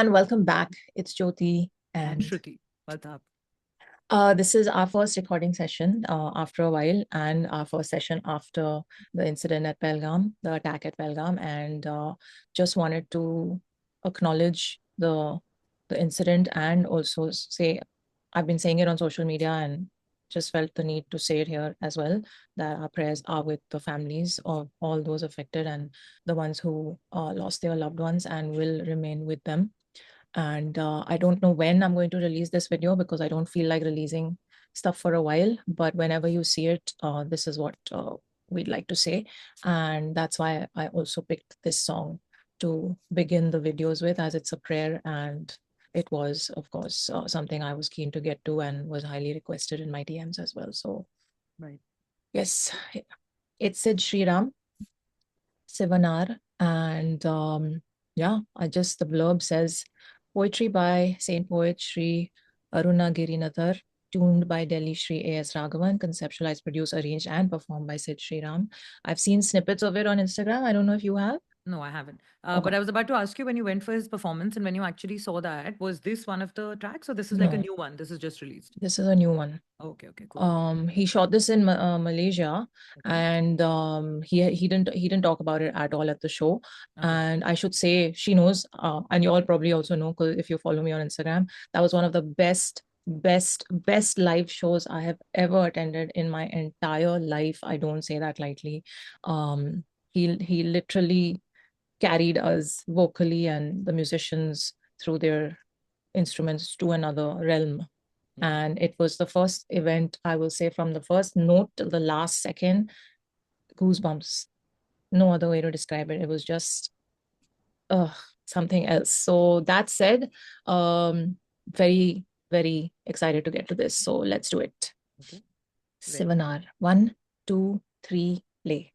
everyone, welcome back. It's Jyoti And and Shruti, what's up? this is our first recording session after a while and our first session after the incident at Pahalgam, the attack at Pahalgam, and just wanted to acknowledge the incident and also say I've been saying it on social media and just felt the need to say it here as well, that our prayers are with the families of all those affected and the ones who lost their loved ones and will remain with them. And I don't know when I'm going to release this video because I don't feel like releasing stuff for a while, but whenever you see it, this is what we'd like to say. And that's why I also picked this song to begin the videos with, as it's a prayer, and it was, of course, something I was keen to get to and was highly requested in my DMs as well. So Right. yes, it's Sid Sriram, Sivanar, and yeah, the blurb says, poetry by Saint Poet Sri Aruna Girinathar, tuned by Delhi Sri A.S. Raghavan, conceptualized, produced, arranged, and performed by Sid Sriram. I've seen snippets of it on Instagram. I don't know if you have. No, I haven't. Okay. But I was about to ask you, when you went for his performance and when you actually saw that, was this one of the tracks or this is like a No, new one? This is just released. this is a new one. Okay, cool. He shot this in Malaysia, Okay. and he didn't talk about it at all at the show. Okay. And I should say, she knows, and you all probably also know, because if you follow me on Instagram, that was one of the best live shows I have ever attended in my entire life. I don't say that lightly. He literally carried us vocally and the musicians through their instruments to another realm. And it was the first event, I will say, from the first note till the last second, goosebumps. No other way to describe it. It was just something else. So that said, very, very excited to get to this. So let's do it. Okay. Sivanar. 1, 2, 3, play.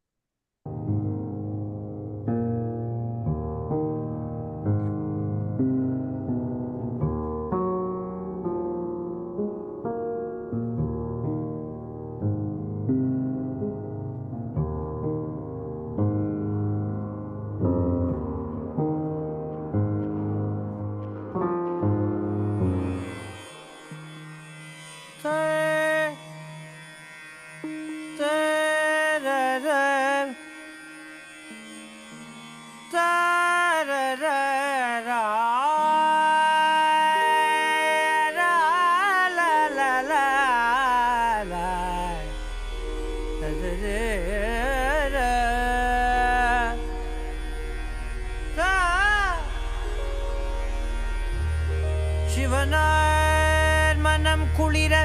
Sivanar manam kulira,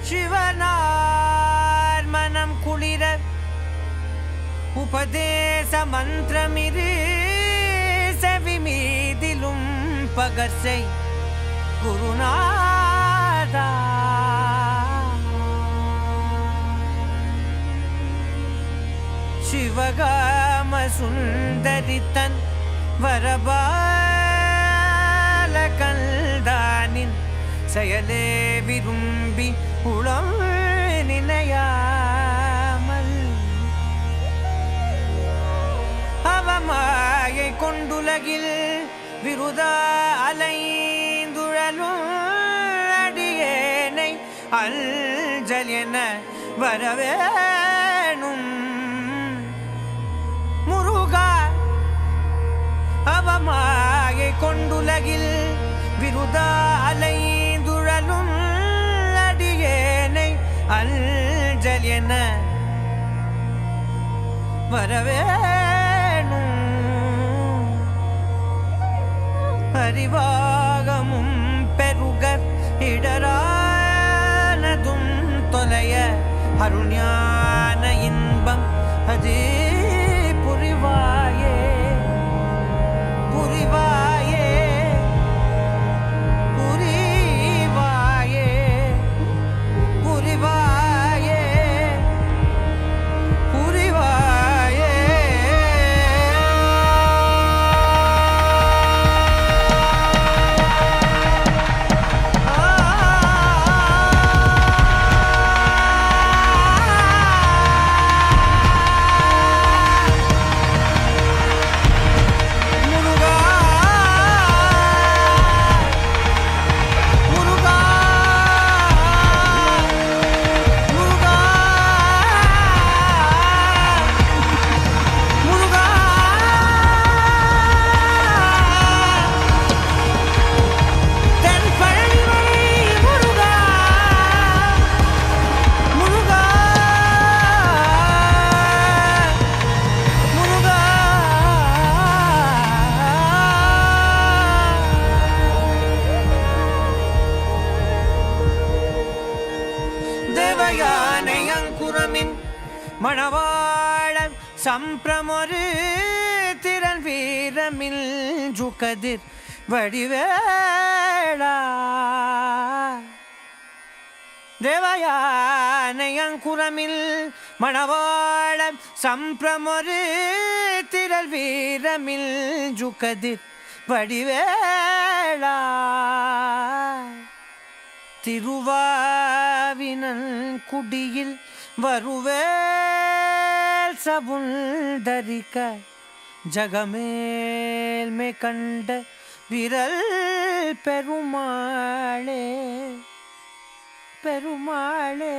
Sivanar manam kulira, upadesa mantramiri sevimidilum pagarsai Gurunada. Shivagama sundaritan வரபாலகந்தானின் செயலே விரும்பி உளம் நினையாமல் அவமாயை கொண்டுலகில் விருதா அலைந்துழலும் அடியேனை அஞ்சல் என வரவேணும் முருகா. அவமாயை கொண்டுலகில் விருதா அலைந்துழலும் அடியேனை அஞ்சல் என வரவேணும் அறிவாகமும் பெருக இடரானதும் தொலைய அருஞான இன்பம் அதே புரிவாயே புரிவாயே புரிவாயே புரிவாயே புரிவாயே. மணவாழம் சம்பிரமொரு திறன் வீரமில் ஜுகதிர் வடிவேளா தேவயானையங்குரமில் மணவாழம் சம்பிரமொரு திரள் வீரமில் ஜுகதிர் வடிவேளா திருவாவினன் குடியில் வருவேல் சபுந்தரிக்க ஜகமேல்மை கண்ட விரல் பெருமாளே பெருமாளே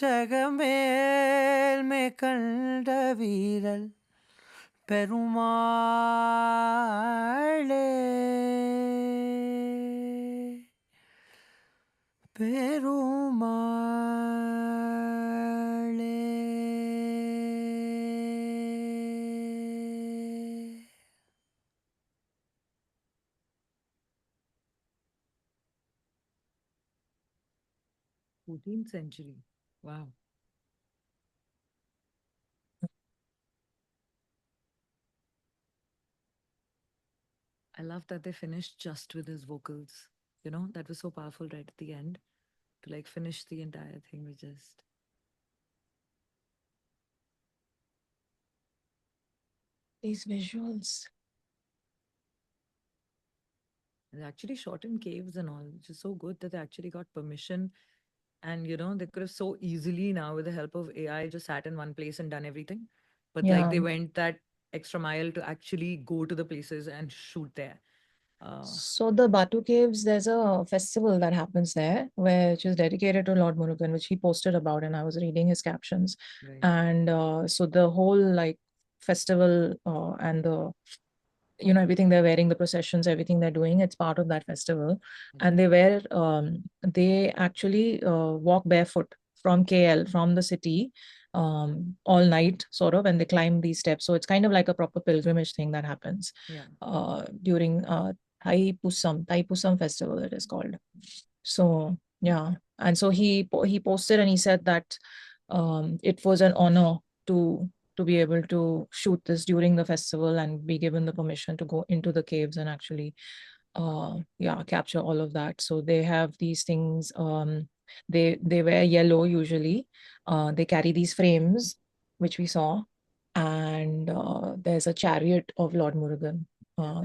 ஜகமேல்மை கண்ட வீரல் பெருமாளே பெருமாளே. "14th century." Wow. I love that they finished just with his vocals. You know, that was so powerful right at the end to like finish the entire thing with just. These visuals. They actually shot in caves and all, which is so good that they actually got permission. And you know, they could have so easily now, with the help of AI, just sat in one place and done everything. But like they Yeah. went that extra mile to actually go to the places and shoot there. So the Batu Caves, there's a festival that happens there, which is dedicated to Lord Murugan, which he posted about, and I was reading his captions. Right. And so the whole like festival and the everything they're wearing, the processions, everything they're doing, it's part of that festival. And they actually walk barefoot from KL, from the city, all night, sort of, and they climb these steps. So it's kind of like a proper pilgrimage thing that happens during Thaipusam festival, it is called. So yeah, and so he posted and he said that it was an honor to be able to shoot this during the festival and be given the permission to go into the caves and actually capture all of that. So they have these things, they wear yellow usually, they carry these frames which we saw, and there's a chariot of Lord Murugan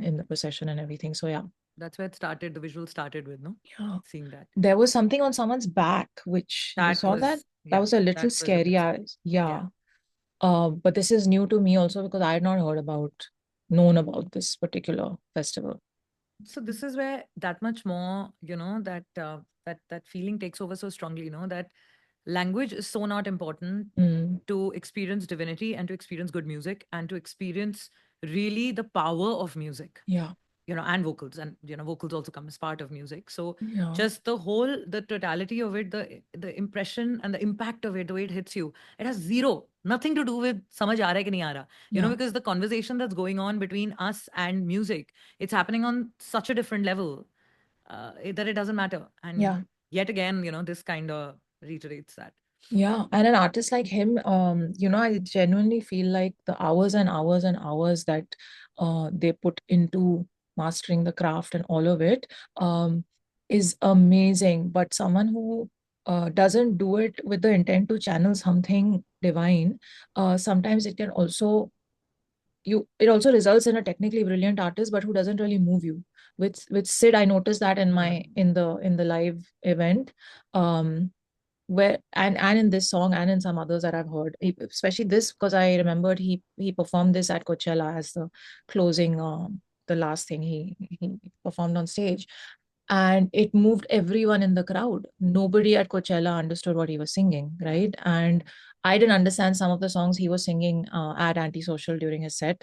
in the procession and everything. So yeah, that's where it started. The visual started with, no? Yeah. Seeing that. There was something on someone's back, which you saw that? That was a little scary. Yeah. But this is new to me also because I had not known about this particular festival. So this is where that much more, you know, that that feeling takes over so strongly, you know, that language is so not important to experience divinity and to experience good music and to experience really the power of music. Yeah. You know, and vocals, and you know, vocals also come as part of music. So Yeah. just the totality of it, the impression and the impact of it, the way it hits you, it has nothing to do with samajh aa raha hai ki nahi aa raha. You know, because the conversation that's going on between us and music, it's happening on such a different level that it doesn't matter. And yet again, you know, this kind of reiterates that. Yeah, and an artist like him, I genuinely feel like the hours and hours and hours that they put into mastering the craft and all of it is amazing. But someone who doesn't do it with the intent to channel something divine, sometimes it can also it also results in a technically brilliant artist, but who doesn't really move you. With Sid, I noticed that in the live event. Where and in this song and in some others that I've heard, especially this, because I remembered he performed this at Coachella as the closing, the last thing he performed on stage, and it moved everyone in the crowd. Nobody at Coachella understood what he was singing, right? And I didn't understand some of the songs he was singing at Antisocial during his set.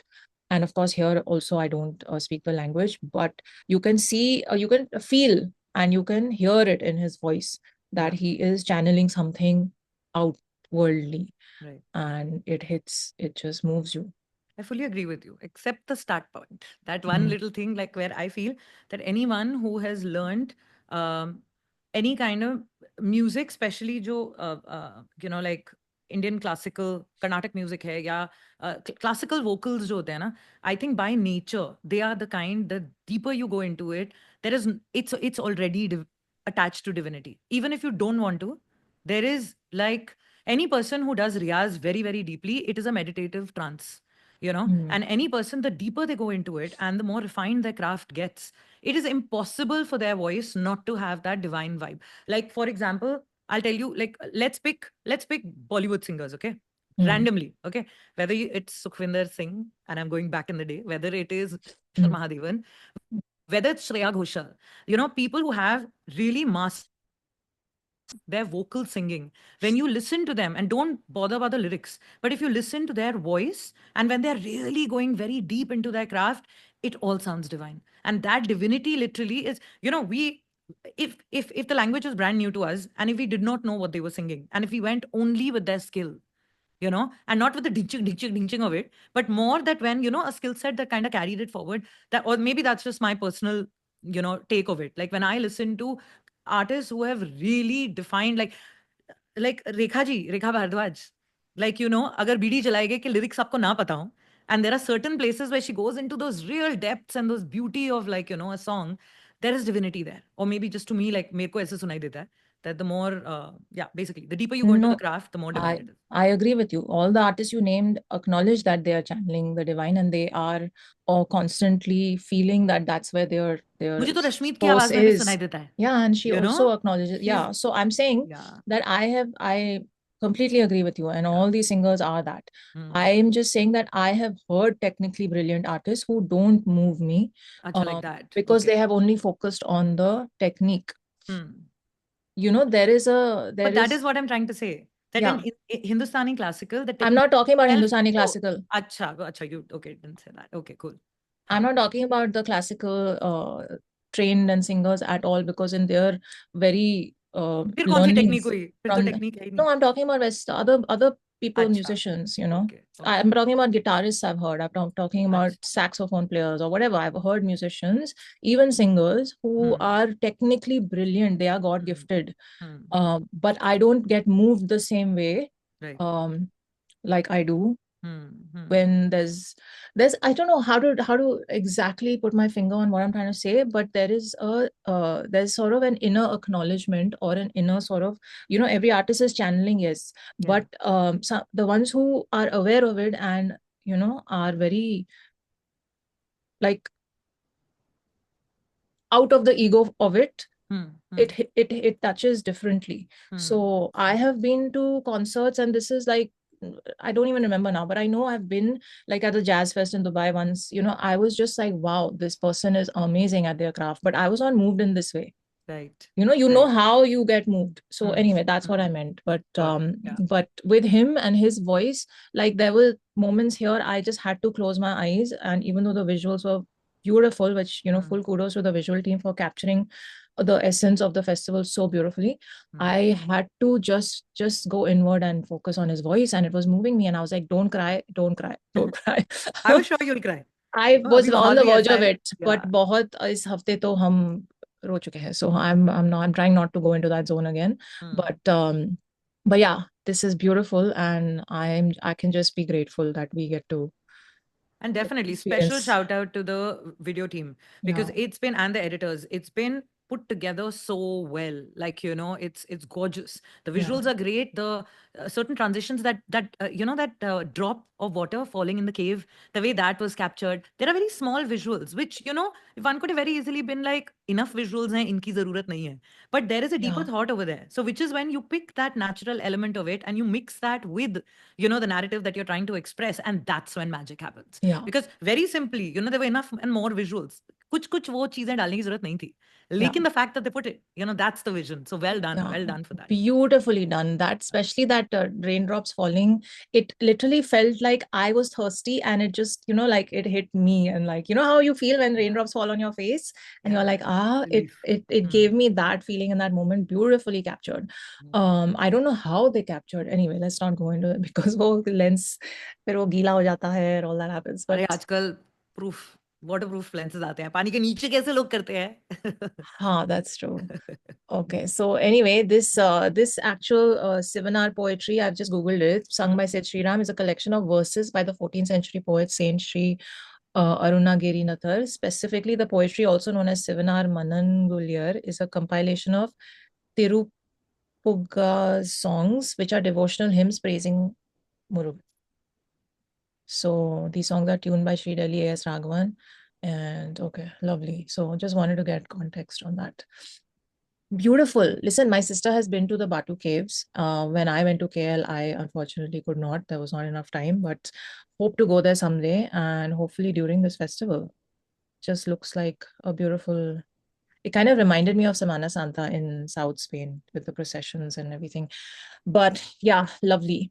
And of course, here also, I don't speak the language, but you can see, you can feel, and you can hear it in his voice that he is channeling something outworldly. Right. And it just moves you. I fully agree with you, except the start point. That one little thing, like where I feel that anyone who has learned any kind of music, especially jo like Indian classical Carnatic music hai, ya classical vocals jo hote hain na, I think by nature they are the kind, the deeper you go into it, it's already attached to divinity. Even if you don't want to, there is like any person who does riyaz very, very deeply, it is a meditative trance, and any person, the deeper they go into it and the more refined their craft gets, it is impossible for their voice not to have that divine vibe. Like, for example, I'll tell you, like, let's pick Bollywood singers, okay? Randomly, okay? Whether it's Sukhvinder Singh, and I'm going back in the day, whether it is Mahadevan, whether it's Shreya Ghoshal, people who have really mastered their vocal singing. When you listen to them, and don't bother about the lyrics, but if you listen to their voice, and when they're really going very deep into their craft, it all sounds divine. And that divinity literally is, we, if the language was brand new to us, and if we did not know what they were singing, and if we went only with their skill, and not with the dinching of it, but more that when, a skill set that kind of carried it forward, that, or maybe that's just my personal, take of it. Like when I listen to artists who have really defined, like Rekha Bhardwaj, like, agar BD chalaege ki lyrics aapko na pata ho, and there are certain places where she goes into those real depths and those beauty of, like, a song, there is divinity there. Or maybe just to me, like, mere ko aise sunai deta hai, that the more, basically, the deeper you go into the craft, the more divine it is. I agree with you. All the artists you named acknowledge that they are channeling the divine, and they are constantly feeling that that's where their मुझे तो रश्मीत की source आवाज में भी is. सुनाई देता है. Yeah, and she You also know? acknowledges. Yeah, so I'm saying Yeah. that I completely agree with you, and all these singers are that. I'm just saying that I have heard technically brilliant artists who don't move me, like that. because Okay. they have only focused on the technique. But that is what I'm trying to say. That Yeah. in Hindustani classical, the I'm not talking about Hindustani Oh, classical. acha, you okay? Didn't say that. Okay, cool. I'm not talking about the classical trained and singers at all, because in their very फिर कौन सी learnings technique हुई? फिर तो from technique है ही no, नहीं. I'm talking about other people, Acha. musicians, Okay. I'm talking about guitarists. I've heard. I'm talking about Acha. saxophone players or whatever. I've heard musicians, even singers, who are technically brilliant. They are God gifted, but I don't get moved the same way, Right. like I do when there's I don't know how to exactly put my finger on what I'm trying to say, but there is there's sort of an inner acknowledgement, or an inner sort of, every artist is channeling, yes, but the ones who are aware of it and are very, like, out of the ego of it, it touches differently. So I have been to concerts, and this is like, I don't even remember now, but I know I've been like at the Jazz Fest in Dubai once. I was just like, wow, this person is amazing at their craft, but I was not moved in this way. Right. Know how you get moved. So anyway, that's what I meant. But but with him and his voice, like, there were moments here I just had to close my eyes, and even though the visuals were beautiful, which, full kudos to the visual team for capturing the essence of the festival so beautifully, I had to just go inward and focus on his voice, and it was moving me, and I was like, don't cry, don't cry, don't cry. I was sure you'll cry. I was on the verge of it, Yeah. but बहुत इस हफ्ते तो हम रो चुके हैं, so I'm trying not to go into that zone again. But yeah, this is beautiful, and I can just be grateful that we get to. And definitely special shout out to the video team, because it's been, and the editors, it's been put together so well. Like, it's gorgeous. The visuals are great. The certain transitions, that drop of water falling in the cave, the way that was captured, there are very small visuals, which, one could have very easily been like, enough visuals hain, inki zarurat nahi hai. But there is a deeper thought over there. So which is when you pick that natural element of it and you mix that with, the narrative that you're trying to express, and that's when magic happens. Because very simply, there were enough and more visuals. कुछ वो चीजें डालने की जरूरत नहीं थी, लेकिन the fact that they put it, that's the vision. So well done for that. Beautifully done. That, especially that raindrops falling, it literally felt like I was thirsty, and it just, like, it hit me, and like, how you feel when raindrops fall on your face, and you're like, it gave me that feeling in that moment. Beautifully captured. I don't know how they captured. Anyway, let's not go into it, because वो lens फिर वो गीला हो जाता है and all that happens. But अरे आजकल proof waterproof lenses आते हैं, पानी के नीचे कैसे लोग करते हैं? हाँ, that's true. Okay, so anyway, this actual Sivanar poetry, I've just Googled it, sung by Sid Sriram, is a collection of verses by the 14th century poet Saint Sri Arunagiri Nathar. Specifically, the poetry, also known as Sivanar Manangulyar, is a compilation of Tirupugga songs, which are devotional hymns praising Murugan. So these songs are tuned by Sri Delhi A.S. Raghavan. And okay, lovely. So just wanted to get context on that. Beautiful. Listen, my sister has been to the Batu Caves. When I went to KL, I unfortunately could not. There was not enough time, but hope to go there someday and hopefully during this festival. Just looks like a beautiful. It kind of reminded me of Semana Santa in South Spain with the processions and everything. But yeah, lovely.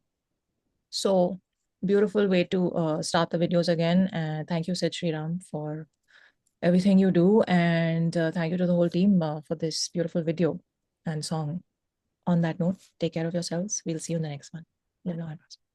So beautiful way to start the videos again. And thank you, Sid Sriram, for everything you do. And thank you to the whole team for this beautiful video and song. On that note, take care of yourselves. We'll see you in the next one. Live long and prosper.